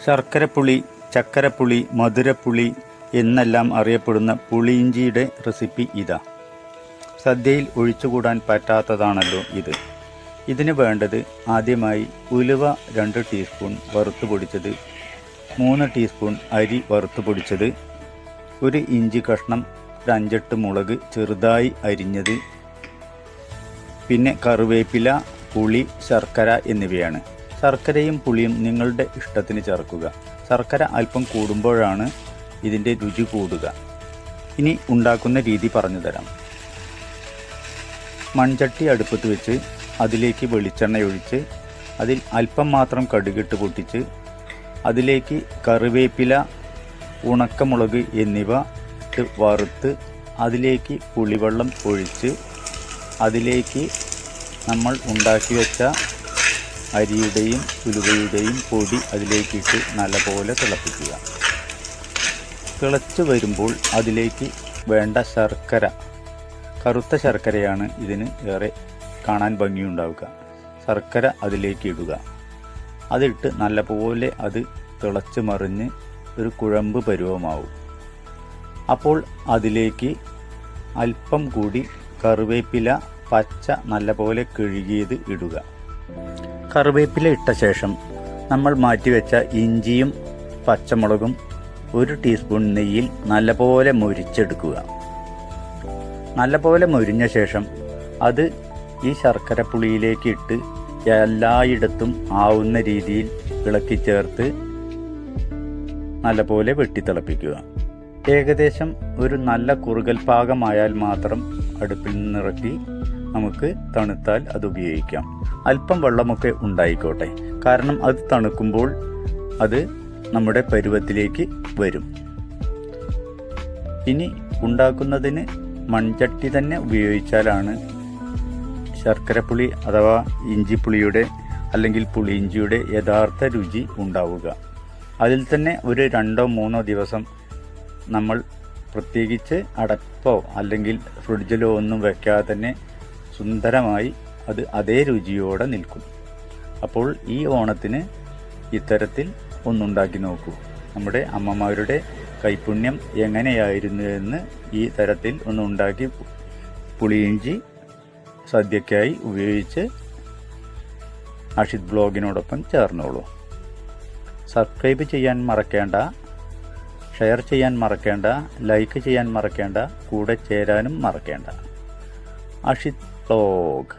ശർക്കരപ്പുളി, ചക്കരപ്പുളി, മധുരപ്പുളി എന്നെല്ലാം അറിയപ്പെടുന്ന പുളിയിഞ്ചിയുടെ റെസിപ്പി ഇതാ. സദ്യയിൽ ഒഴിച്ചുകൂടാൻ പറ്റാത്തതാണല്ലോ ഇത്. ഇതിന് വേണ്ടത് ആദ്യമായി ഉലുവ 2 ടീസ്പൂൺ വറുത്ത് പൊടിച്ചത്, 3 ടീസ്പൂൺ അരി വറുത്ത് പൊടിച്ചത്, ഒരു ഇഞ്ചി കഷ്ണം, 5-8 മുളക് ചെറുതായി അരിഞ്ഞത്, പിന്നെ കറിവേപ്പില, പുളി, ശർക്കര എന്നിവയാണ്. ശർക്കരയും പുളിയും നിങ്ങളുടെ ഇഷ്ടത്തിന് ചേർക്കുക. ശർക്കര അല്പം കൂടുമ്പോഴാണ് ഇതിൻ്റെ രുചി കൂടുക. ഇനി ഉണ്ടാക്കുന്ന രീതി പറഞ്ഞു തരാം. മൺചട്ടി അടുപ്പത്ത് വെച്ച് അതിലേക്ക് വെളിച്ചെണ്ണ ഒഴിച്ച് അതിൽ അല്പം മാത്രം കടുകിട്ട് പൊട്ടിച്ച് അതിലേക്ക് കറിവേപ്പില, ഉണക്കമുളക് എന്നിവ ഇട്ട് വറുത്ത് അതിലേക്ക് പുളിവെള്ളം ഒഴിച്ച് അതിലേക്ക് നമ്മൾ ഉണ്ടാക്കി വെച്ച അരിയുടെയും ഉലുവയുടെയും പൊടി അതിലേക്കിട്ട് നല്ലപോലെ തിളപ്പിക്കുക. തിളച്ച് വരുമ്പോൾ അതിലേക്ക് വേണ്ട ശർക്കര, കറുത്ത ശർക്കരയാണ് ഇതിന് ഏറെ കാണാൻ ഭംഗിയുണ്ടാവുക. ശർക്കര അതിലേക്ക് ഇടുക. അതിട്ട് നല്ലപോലെ അത് തിളച്ച് മറിഞ്ഞ് ഒരു കുഴമ്പ് പരുവമാവും. അപ്പോൾ അതിലേക്ക് അല്പം കൂടി കറിവേപ്പില പച്ച നല്ലപോലെ കഴുകിയത് ഇടുക. കറിവേപ്പില ഇട്ട ശേഷം നമ്മൾ മാറ്റിവെച്ച ഇഞ്ചിയും പച്ചമുളകും 1 ടീസ്പൂൺ നെയ്യിൽ നല്ലപോലെ മൊരിച്ചെടുക്കുക. നല്ലപോലെ മൊരിഞ്ഞ ശേഷം അത് ഈ ശർക്കരപ്പുളിയിലേക്ക് ഇട്ട് എല്ലായിടത്തും ആവുന്ന രീതിയിൽ ഇളക്കി ചേർത്ത് നല്ലപോലെ വെട്ടിത്തിളപ്പിക്കുക. ഏകദേശം ഒരു നല്ല കുറുകൽ പാകമായാൽ മാത്രം അടുപ്പിൽ നിന്നിറക്കി നമുക്ക് തണുത്താൽ അത് ഉപയോഗിക്കാം. അല്പം വെള്ളമൊക്കെ ഉണ്ടായിക്കോട്ടെ, കാരണം അത് തണുക്കുമ്പോൾ അത് നമ്മുടെ പരുവത്തിലേക്ക് വരും. ഇനി ഉണ്ടാക്കുന്നതിന് മൺചട്ടി തന്നെ ഉപയോഗിച്ചാലാണ് ശർക്കരപ്പുളി അഥവാ ഇഞ്ചിപ്പുളിയുടെ അല്ലെങ്കിൽ പുളിയിഞ്ചിയുടെ യഥാർത്ഥ രുചി ഉണ്ടാവുക. അതിൽ തന്നെ ഒരു 2-3 ദിവസം നമ്മൾ പ്രത്യേകിച്ച് അടപ്പോ അല്ലെങ്കിൽ ഫ്രിഡ്ജിലോ ഒന്നും വെക്കാതെ തന്നെ സുന്ദരമായി അത് അതേ രുചിയോടെ നിൽക്കും. അപ്പോൾ ഈ ഓണത്തിന് ഇത്തരത്തിൽ ഒന്നുണ്ടാക്കി നോക്കൂ. നമ്മുടെ അമ്മമാരുടെ കൈപുണ്യം എങ്ങനെയായിരുന്നു എന്ന് ഈ തരത്തിൽ ഒന്നുണ്ടാക്കി പുളിയിഞ്ചി സദ്യക്കായി ഉപയോഗിച്ച് അഷിത് ബ്ലോഗിനോടൊപ്പം ചേർന്നോളൂ. സബ്സ്ക്രൈബ് ചെയ്യാൻ മറക്കേണ്ട, ഷെയർ ചെയ്യാൻ മറക്കേണ്ട, ലൈക്ക് ചെയ്യാൻ മറക്കേണ്ട, കൂടെ ചേരാനും മറക്കേണ്ട. അഷിത് ബ്ലോഗ്.